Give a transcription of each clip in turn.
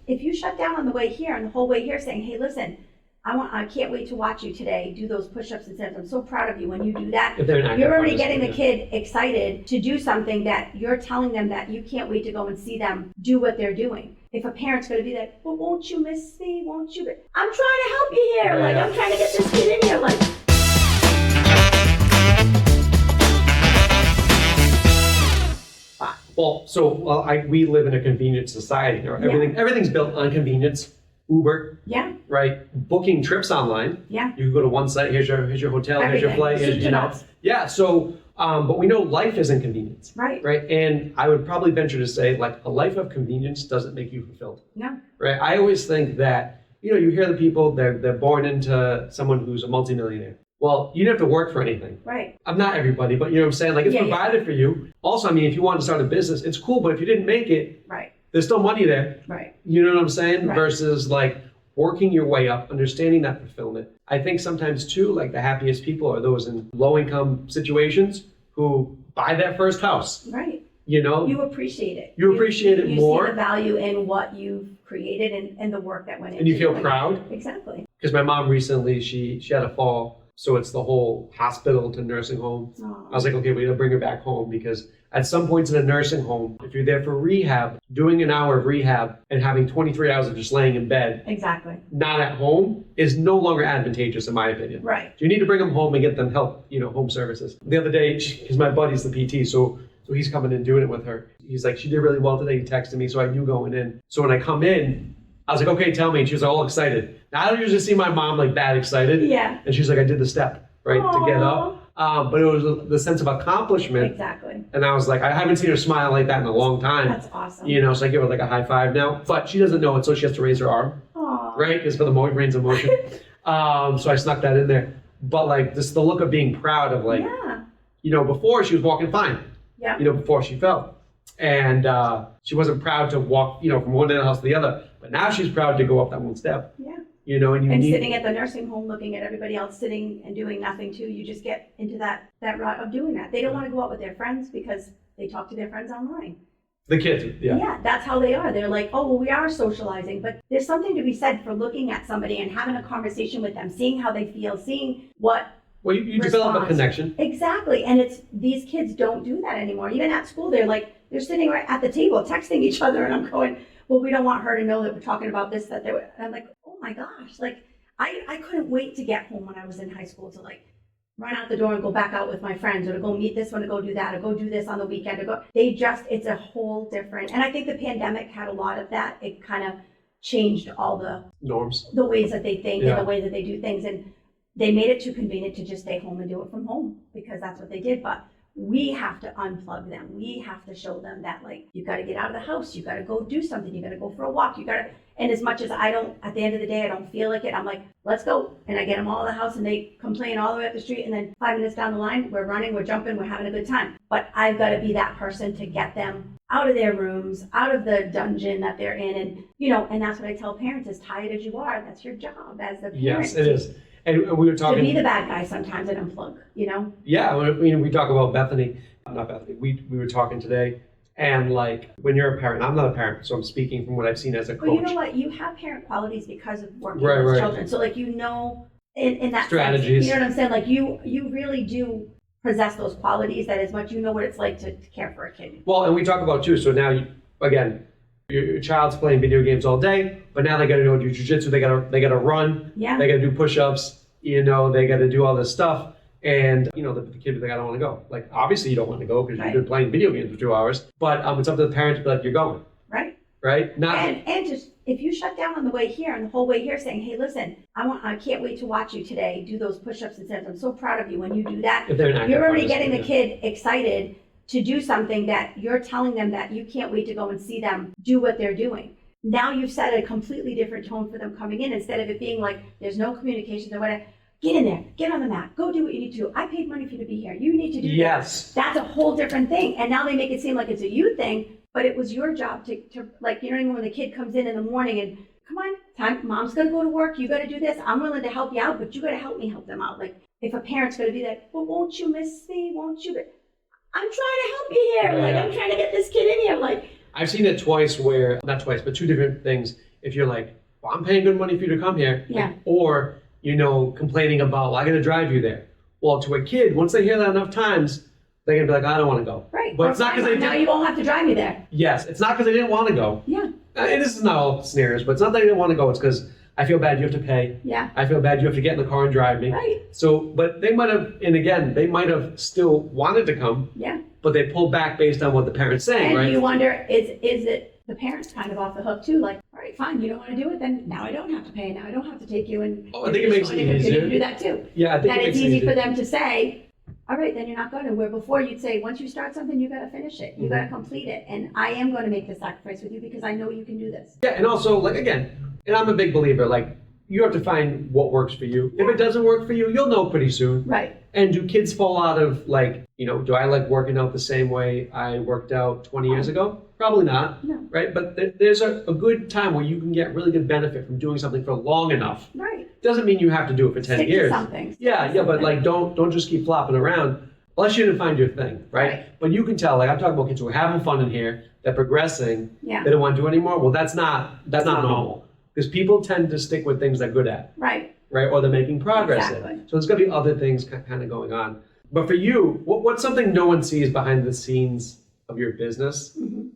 if you shut down on the way here and the whole way here saying, hey, listen, I can't wait to watch you today do those push-ups and sit-ups. I'm so proud of you when you do that. You're already getting the kid excited to do something that you're telling them that you can't wait to go and see them do what they're doing. If a parent's going to be like, well, won't you miss me? Won't you? I'm trying to help you here. Like, I'm trying to get this kid in here. Like, we live in a convenient society. Everything's built on convenience. Uber, right? Booking trips online. You can go to one site. Here's your hotel. Here's your flight. So, but we know life is inconvenience, right? And I would probably venture to say, like, a life of convenience doesn't make you fulfilled. No. Right. I always think that you hear the people they're born into someone who's a multimillionaire. Well, you don't have to work for anything. Right. I'm not everybody, but you know what I'm saying? Like, it's provided for you. Also, I mean, if you want to start a business, it's cool, but if you didn't make it, there's still money there. Right. You know what I'm saying? Right. Versus like working your way up, understanding that fulfillment. I think sometimes too, like the happiest people are those in low income situations who buy their first house. Right. You appreciate it. You appreciate it more. You see the value in what you've created and the work that went into it. And you feel proud. Exactly. Because my mom recently, she had a fall. So it's the whole hospital to nursing home. Aww. I was like, okay, we got to bring her back home because at some points in a nursing home, if you're there for rehab, doing an hour of rehab and having 23 hours of just laying in bed, not at home, is no longer advantageous in my opinion. Right. So you need to bring them home and get them help, home services. The other day, because my buddy's the PT, so he's coming in doing it with her. He's like, she did really well today. He texted me, so I knew going in. So when I come in, I was like, okay, tell me. And she was all excited. Now, I don't usually see my mom like that excited. Yeah. And she's like, I did the step, right, to get up. But it was the sense of accomplishment. Exactly. And I was like, I haven't seen her smile like that in a long time. That's awesome. So I give her like a high five now. But she doesn't know it, so she has to raise her arm. Aww. Right? Because for the range of motion. So I snuck that in there. But like this, the look of being proud of like, before she was walking fine. Yeah. Before she fell. And she wasn't proud to walk, from one end of the house to the other. But now she's proud to go up that one step. Yeah. And sitting at the nursing home looking at everybody else sitting and doing nothing too, you just get into that rut of doing that. They don't want to go out with their friends because they talk to their friends online. The kids, yeah, that's how they are. They're like, oh, well, we are socializing, but there's something to be said for looking at somebody and having a conversation with them, seeing how they feel, seeing what. Well, you develop a connection. Exactly, and these kids don't do that anymore. Even at school, they're sitting right at the table texting each other, and I'm going, well, we don't want her to know that we're talking about this, that they were. And I'm like, oh my gosh, like I couldn't wait to get home when I was in high school to like run out the door and go back out with my friends or to go meet this one, to go do that, or go do this on the weekend, it's a whole different, and I think the pandemic had a lot of that. It kind of changed all the norms, the ways that they think and the way that they do things. And they made it too convenient to just stay home and do it from home because that's what they did. But we have to unplug them. We have to show them that, like, you got to get out of the house. You got to go do something. You got to go for a walk. And as much as at the end of the day, I don't feel like it, I'm like, let's go. And I get them all in the house and they complain all the way up the street. And then 5 minutes down the line, we're running, we're jumping, we're having a good time. But I've got to be that person to get them out of their rooms, out of the dungeon that they're in. And, and that's what I tell parents, as tired as you are, that's your job as the parent. Yes, it is. And we were talking to be the bad guy sometimes and unplug, Yeah, we talk about Bethany, not Bethany. We were talking today, and like when you're a parent, I'm not a parent, so I'm speaking from what I've seen as a coach. Well, you know what? You have parent qualities because of working with children. So like in that strategies. Sense, you know what I'm saying? Like you really do possess those qualities that as much you know what it's like to care for a kid. Well, and we talk about too. So now your child's playing video games all day, but now they got to go do jujitsu. They got to run. Yeah. They got to do push-ups. They got to do all this stuff. And the kid was like, I don't want to go. Like, obviously you don't want to go because you've been playing video games for 2 hours. But it's up to the parents to be like, you're going. Right. Right. And just if you shut down on the way here and the whole way here saying, hey, listen, I can't wait to watch you today do those push-ups and sit-ups. I'm so proud of you when you do that. You're already getting the kid excited to do something that you're telling them that you can't wait to go and see them do what they're doing. Now you've set a completely different tone for them coming in instead of it being like there's no communication or whatever. Get in there, get on the mat, go do what you need to do. I paid money for you to be here. You need to do that. That's a whole different thing. And now they make it seem like it's a you thing, but it was your job to like, when the kid comes in the morning and come on, time, mom's gonna go to work, you gotta do this. I'm willing to help you out, but you gotta help me help them out. Like if a parent's gonna be like, well, won't you miss me? Won't you? I'm trying to help you here. Like I'm trying to get this kid in here. Like I've seen it twice not twice, but 2 different things. if you're like, well, I'm paying good money for you to come here. Yeah. Or, complaining about, well, I got to drive you there. Well, to a kid, once they hear that enough times, they're going to be like, I don't want to go. Right. But it's not because they now you won't have to drive me there. Yes. It's not because they didn't want to go. Yeah. And this is not all scenarios, but it's not that they didn't want to go. It's because I feel bad you have to pay. Yeah. I feel bad you have to get in the car and drive me. Right. So, but they might have, and again, they might have still wanted to come. Yeah. But they pulled back based on what the parent's saying, and right? And you wonder, is it the parents kind of off the hook too? Like, all right, fine, you don't want to do it, then now I don't have to pay, now I don't have to take you. And I think it makes it easier. You do that too. Yeah, I think that it's easy for them to say, all right, then you're not going to. Where before you'd say, once you start something, you got to finish it. You got to complete it. And I am going to make the sacrifice with you because I know you can do this. Yeah, and also, like, again, and I'm a big believer, like, you have to find what works for you. If it doesn't work for you, you'll know pretty soon. Right. And do kids fall out of, like, do I like working out the same way I worked out 20 years ago? Probably not. No. Right? But there's a good time where you can get really good benefit from doing something for long enough. Right. Doesn't mean you have to do it for 10 Stick years. To something. Yeah, but like, don't just keep flopping around unless you didn't find your thing, right? But you can tell, like, I'm talking about kids who are having fun in here, they're progressing, they don't want to do it anymore. Well, that's not normal. Because people tend to stick with things they're good at. Right. Right? Or they're making progress Exactly. in. So there's going to be other things kind of going on. But for you, what's something no one sees behind the scenes of your business? Mm-hmm.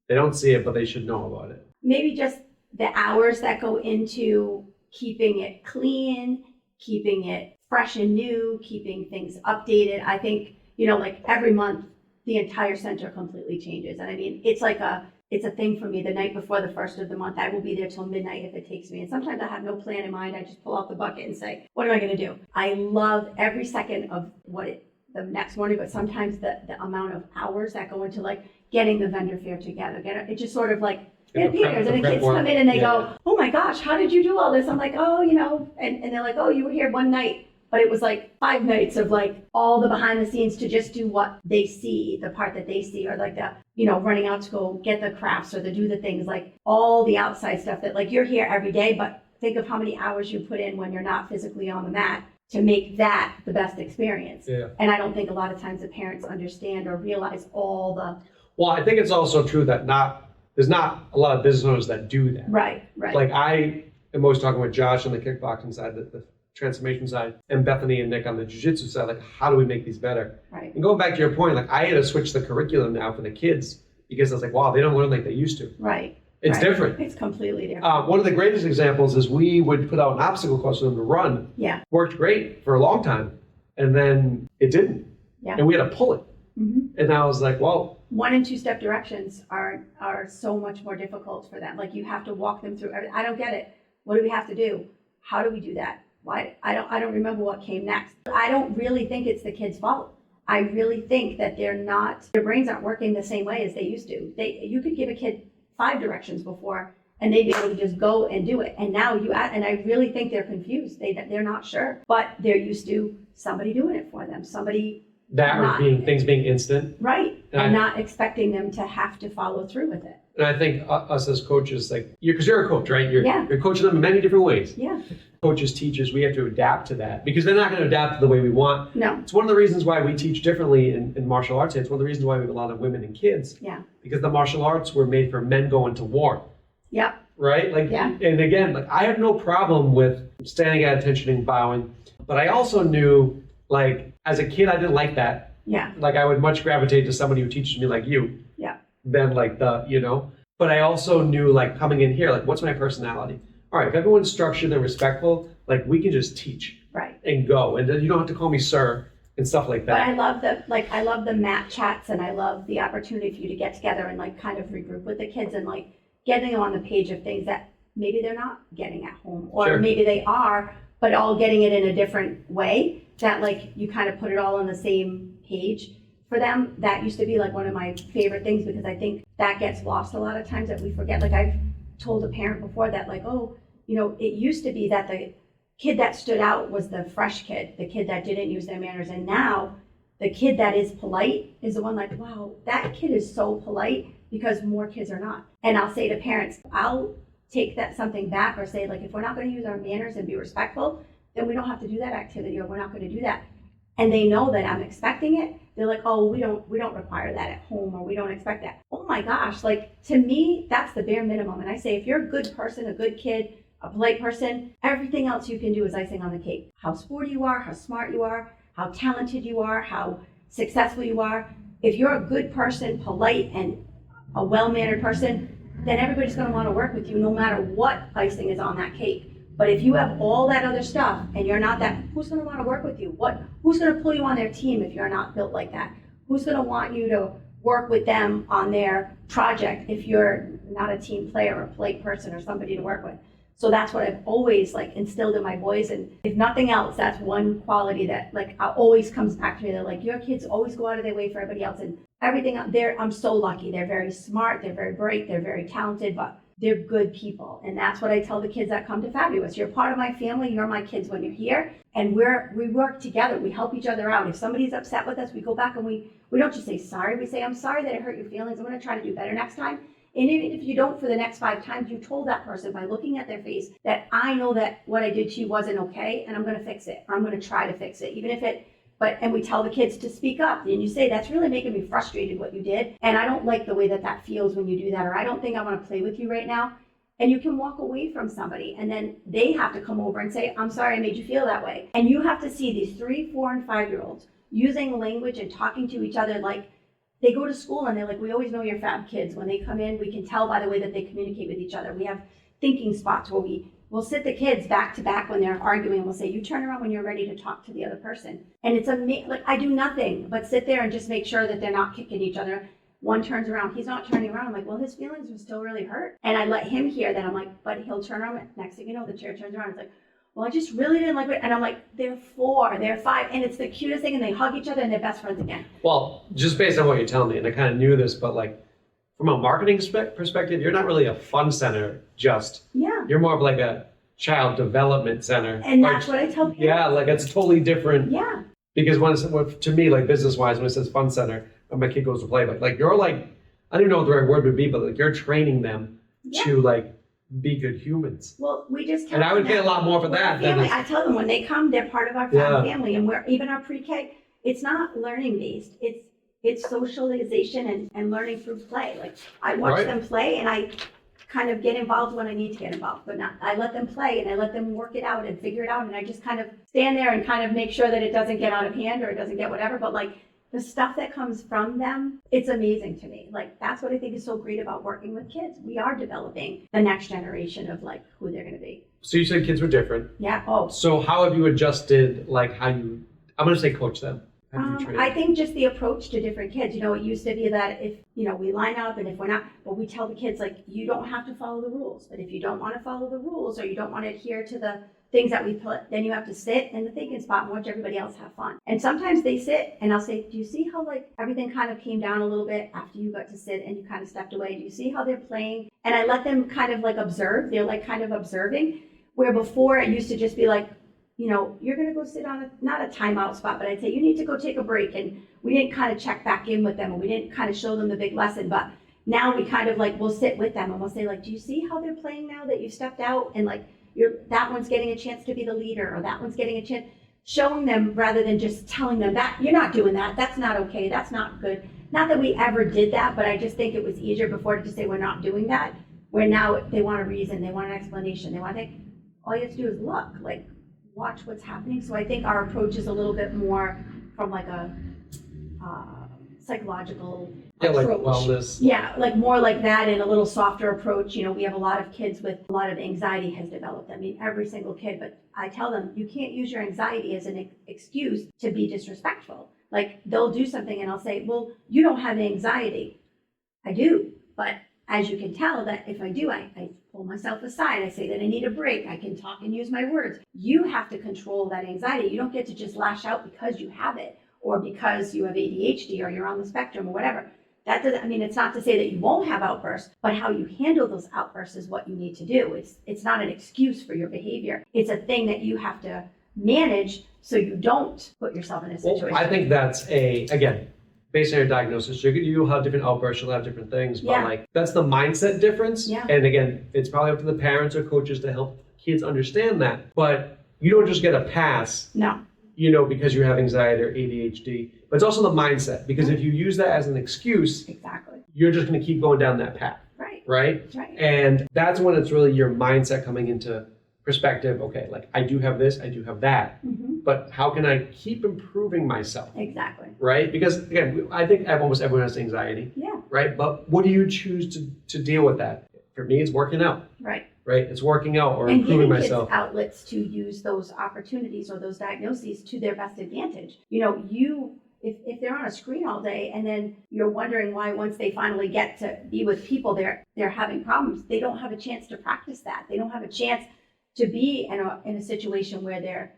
They don't see it, but they should know about it. Maybe just the hours that go into keeping it clean, keeping it fresh and new, keeping things updated. I think, like every month, the entire center completely changes. And I mean, it's a thing for me. The night before the first of the month, I will be there till midnight if it takes me. And sometimes I have no plan in mind. I just pull out the bucket and say, what am I going to do? I love every second of the next morning, but sometimes the amount of hours that go into like getting the vendor fair together. It just sort of like it appears. And the kids come in and they go, oh my gosh, how did you do all this? I'm like, oh, and they're like, oh, you were here one night. But it was like 5 nights of like all the behind the scenes to just do what they see, the part that they see, or like the, running out to go get the crafts or to do the things, like all the outside stuff that like you're here every day, but think of how many hours you put in when you're not physically on the mat to make that the best experience. Yeah. And I don't think a lot of times the parents understand or realize all the... Well, I think it's also true that there's not a lot of business owners that do that. Right. Like I am always talking with Josh on the kickboxing side, the transformation side, and Bethany and Nick on the jiu-jitsu side, like, how do we make these better? Right. And going back to your point, like, I had to switch the curriculum now for the kids because I was like, wow, they don't learn like they used to. Right. It's different. It's completely different. One of the greatest examples is we would put out an obstacle course for them to run. Yeah. Worked great for a long time, and then it didn't. Yeah. And we had to pull it. Mm-hmm. And I was like, well. 1 and 2 step directions are so much more difficult for them. Like you have to walk them through everything. I don't get it. What do we have to do? How do we do that? Why? I don't remember what came next. I don't really think it's the kids' fault. I really think that their brains aren't working the same way as they used to. You could give a kid 5 directions before and they'd be able to just go and do it. And now and I really think they're confused. They're not sure, but they're used to somebody doing it for them. Things being instant. Right. And not expecting them to have to follow through with it. And I think us as coaches, like, because you're a coach, right? You're coaching them in many different ways. Yeah. Coaches, teachers, we have to adapt to that because they're not going to adapt to the way we want. No. It's one of the reasons why we teach differently in martial arts. It's one of the reasons why we have a lot of women and kids. Yeah. Because the martial arts were made for men going to war. Yeah. Right? Like, and again, like, I have no problem with standing at attention and bowing, but I also knew, like, as a kid, I didn't like that. Yeah. Like, I would much gravitate to somebody who teaches me like you. Yeah. Than like But I also knew, like, coming in here, like, what's my personality? All right, if everyone's structured and respectful, like, we can just teach. Right. And go. And then you don't have to call me sir and stuff like that. But I love the mat chats, and I love the opportunity for you to get together and like kind of regroup with the kids and like getting them on the page of things that maybe they're not getting at home, or maybe they are, but all getting it in a different way, that like you kind of put it all on the same page for them. That used to be like one of my favorite things, because I think that gets lost a lot of times, that we forget. Like I've told a parent before that, like, oh, it used to be that the kid that stood out was the fresh kid, the kid that didn't use their manners. And now the kid that is polite is the one like, wow, that kid is so polite, because more kids are not. And I'll say to parents, I'll take that something back, or say, like, if we're not going to use our manners and be respectful, then we don't have to do that activity, or we're not going to do that. and they know that I'm expecting it, they're like, oh, we don't require that at home, or we don't expect that. Oh my gosh, like to me, that's the bare minimum. And I say, if you're a good person, a good kid, a polite person, everything else you can do is icing on the cake. How sporty you are, how smart you are, how talented you are, how successful you are. If you're a good person, polite, and a well-mannered person, then everybody's going to want to work with you no matter what icing is on that cake. But if you have all that other stuff and you're not that, who's going to want to work with you? Who's going to pull you on their team if you're not built like that? Who's going to want you to work with them on their project if you're not a team player or a polite person or somebody to work with? So that's what I've always like instilled in my boys. And if nothing else, that's one quality that like always comes back to me. They're like, your kids always go out of their way for everybody else, and everything up there. I'm so lucky. They're very smart. They're very bright. They're very talented, but they're good people. And that's what I tell the kids that come to Fab-You-Us. You're part of my family. You're my kids when you're here. And we work together. We help each other out. If somebody's upset with us, we go back and we don't just say sorry. We say, I'm sorry that it hurt your feelings. I'm going to try to do better next time. And even if you don't for the next 5 times, you told that person by looking at their face that I know that what I did to you wasn't okay, and I'm going to fix it, or I'm going to try to fix it, even if it. And we tell the kids to speak up, and you say, that's really making me frustrated what you did, and I don't like the way that feels when you do that, or I don't think I want to play with you right now. And you can walk away from somebody, and then they have to come over and say, I'm sorry I made you feel that way. And you have to see these 3, 4, and 5-year-olds using language and talking to each other like they go to school, and they're like, we always know you're Fab kids. When they come in, we can tell by the way that they communicate with each other. We have thinking spots where we'll sit the kids back to back when they're arguing, and we'll say, you turn around when you're ready to talk to the other person. And it's like I do nothing but sit there and just make sure that they're not kicking each other. One turns around, he's not turning around. I'm like, well, his feelings are still really hurt. And I let him hear that. I'm like, but he'll turn around. Next thing you know, the chair turns around. It's like, well, I just really didn't like it. And I'm like, they're 4, they're 5. And it's the cutest thing. And they hug each other and they're best friends again. Well, just based on what you're telling me, and I kind of knew this, but like from a marketing perspective, you're not really a fun center, just. Yeah. You're more of like a child development center. And that's what I tell people. Yeah, like it's totally different. Yeah. Because to me, like business-wise, when it says fun center, when my kid goes to play, but like you're like, I don't even know what the right word would be, but like you're training them to like be good humans. Well, we just tell and I would them pay a lot more for that. Family. I tell them when they come, they're part of our family, and we're even our pre-K. It's not learning based. It's socialization and learning through play. Like I watch them play, and I kind of get involved when I need to get involved, but not. I let them play and I let them work it out and figure it out, and I just kind of stand there and kind of make sure that it doesn't get out of hand or it doesn't get whatever. But like the stuff that comes from them, it's amazing to me. Like that's what I think is so great about working with kids. We are developing the next generation of like who they're going to be. So you said kids were different. Yeah. Oh. So how have you adjusted, like how you? I'm going to say coach them. I think just the approach to different kids. You know, it used to be that if, we line up and if we're not, but we tell the kids, like, you don't have to follow the rules. But if you don't want to follow the rules or you don't want to adhere to the things that we put, then you have to sit in the thinking spot and watch everybody else have fun. And sometimes they sit and I'll say, do you see how like everything kind of came down a little bit after you got to sit and you kind of stepped away? Do you see how they're playing? And I let them kind of like observe. They're like kind of observing, where before it used to just be like, you're going to go sit on not a timeout spot, but I'd say you need to go take a break. And we didn't kind of check back in with them, and we didn't kind of show them the big lesson. But now we kind of like, we'll sit with them and we'll say like, do you see how they're playing now that you stepped out? And like, that one's getting a chance to be the leader, or that one's getting a chance, showing them rather than just telling them that you're not doing that. That's not okay. That's not good. Not that we ever did that, but I just think it was easier before to just say we're not doing that, where now they want a reason, they want an explanation, they want to think, all you have to do is look, like, watch what's happening. So I think our approach is a little bit more from like a psychological approach. Like wellness. Yeah, like more like that, and a little softer approach. We have a lot of kids with a lot of anxiety has developed. I mean, every single kid, but I tell them, you can't use your anxiety as an excuse to be disrespectful. Like they'll do something and I'll say, well, you don't have anxiety. I do, but as you can tell that if I do, I pull myself aside. I say that I need a break. I can talk and use my words. You have to control that anxiety. You don't get to just lash out because you have it, or because you have ADHD, or you're on the spectrum, or whatever. That doesn't, it's not to say that you won't have outbursts, but how you handle those outbursts is what you need to do. It's not an excuse for your behavior. It's a thing that you have to manage so you don't put yourself in a situation. Well, I think that's again, based on your diagnosis, you'll have different outbursts, you'll have different things, but like that's the mindset difference. Yeah. And again, it's probably up to the parents or coaches to help kids understand that. But you don't just get a pass. No. because you have anxiety or ADHD, but it's also the mindset, because if you use that as an excuse, exactly, you're just going to keep going down that path. Right? And that's when it's really your mindset coming into perspective. Okay, like I do have this, I do have that, but how can I keep improving myself? Exactly. Right? Because again, I think almost everyone has anxiety. Yeah. Right? But what do you choose to deal with that? For me, it's working out. Right. Right? It's working out or and improving giving myself. Kids outlets to use those opportunities or those diagnoses to their best advantage. If they're on a screen all day and then you're wondering why once they finally get to be with people, they're having problems, they don't have a chance to practice that. They don't have a chance to be in a situation where they're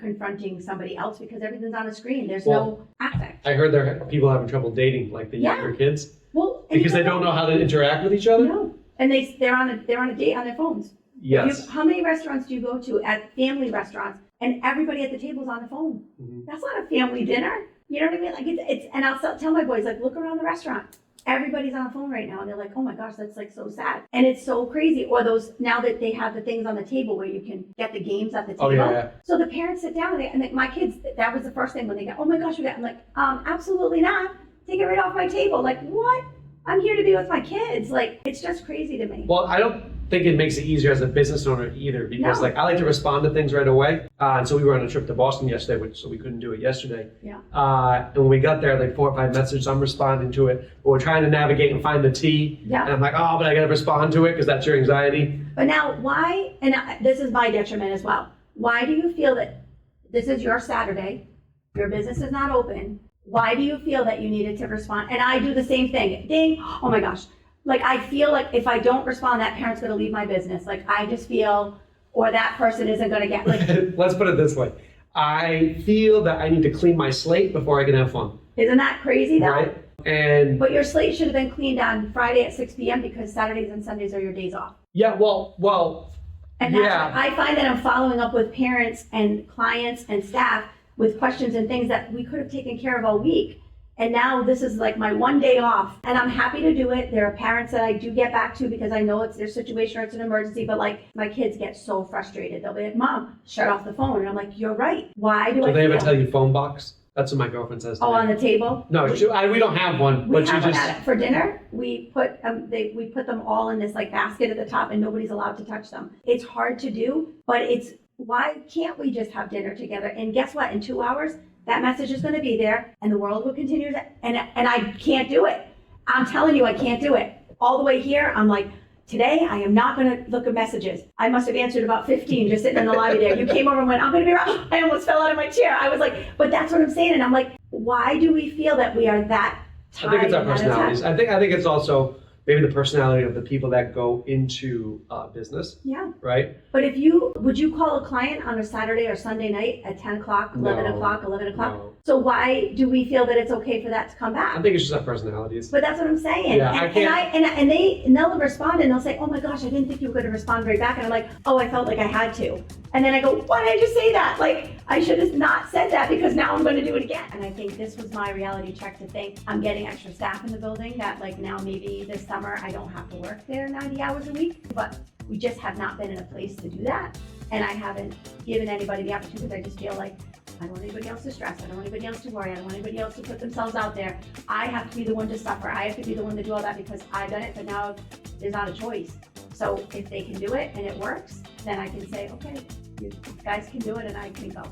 confronting somebody else because everything's on a screne. There's no affect. I heard there are people having trouble dating, like the younger kids. Well, because they don't know how to interact with each other. No, and they're on a date on their phones. Yes. How many restaurants do you go to at family restaurants and everybody at the table's on the phone? That's not a family dinner. You know what I mean? Like it's and I'll tell my boys, like, look around the restaurant. Everybody's on the phone right now, and they're like, "Oh my gosh, that's like so sad." And it's so crazy. Or those now that they have the things on the table where you can get the games at the table. Oh, yeah. So the parents sit down and my kids, that was the first thing when they go, "Oh my gosh, we got." I'm like, absolutely not. Take it right off my table. Like, what? I'm here to be with my kids. Like, it's just crazy to me. Well, I don't think it makes it easier as a business owner either, because like I like to respond to things right away. And so we were on a trip to Boston yesterday, so we couldn't do it yesterday. Yeah. And when we got there, like 4 or 5 messages, I'm responding to it. But we're trying to navigate and find the T. Yeah. And I'm like, but I got to respond to it because that's your anxiety. But now why, and this is my detriment as well, why do you feel that this is your Saturday, your business is not open, why do you feel that you needed to respond? And I do the same thing. Ding, oh my gosh. Like, I feel like if I don't respond, that parent's going to leave my business. Like, I just feel, or that person isn't going to get, like. Let's put it this way. I feel that I need to clean my slate before I can have fun. Isn't that crazy, though? Right. But your slate should have been cleaned on Friday at 6 p.m. because Saturdays and Sundays are your days off. Yeah, well. And that's I find that I'm following up with parents and clients and staff with questions and things that we could have taken care of all week. And now this is like my one day off, and I'm happy to do it. There are parents that I do get back to because I know it's their situation or it's an emergency, but like my kids get so frustrated. They'll be like, "Mom, shut off the phone." And I'm like, "You're right. Why do I?" Do they ever tell you phone box? That's what my girlfriend says to me. On the table? No, we don't have one. We have one for dinner. We put them all in this like basket at the top, and nobody's allowed to touch them. It's hard to do, but why can't we just have dinner together? And guess what? In 2 hours, that message is going to be there, and the world will continue and I can't do it. I'm telling you, I can't do it. All the way here, I'm like, today I am not going to look at messages. I must have answered about 15 just sitting in the lobby there. You came over and went, "I'm going to be around." I almost fell out of my chair. I was like, but that's what I'm saying. And I'm like, why do we feel that we are that tied? I think it's our personalities. I think it's also maybe the personality of the people that go into business. Yeah. Right? But would you call a client on a Saturday or Sunday night at 10 o'clock, 11 o'clock, 11 o'clock? No. So why do we feel that it's okay for that to come back? I think it's just our personalities. But that's what I'm saying. Yeah, and they'll respond and they'll say, "Oh my gosh, I didn't think you were going to respond right back." And I'm like, "Oh, I felt like I had to." And then I go, "Why did I just say that? Like, I should have not said that because now I'm going to do it again." And I think this was my reality check to think I'm getting extra staff in the building that like now maybe this summer I don't have to work there 90 hours a week, but we just have not been in a place to do that. And I haven't given anybody the opportunity because I just feel like I don't want anybody else to stress. I don't want anybody else to worry. I don't want anybody else to put themselves out there. I have to be the one to suffer. I have to be the one to do all that because I've done it, but now there's not a choice. So if they can do it and it works, then I can say, okay, you guys can do it and I can go.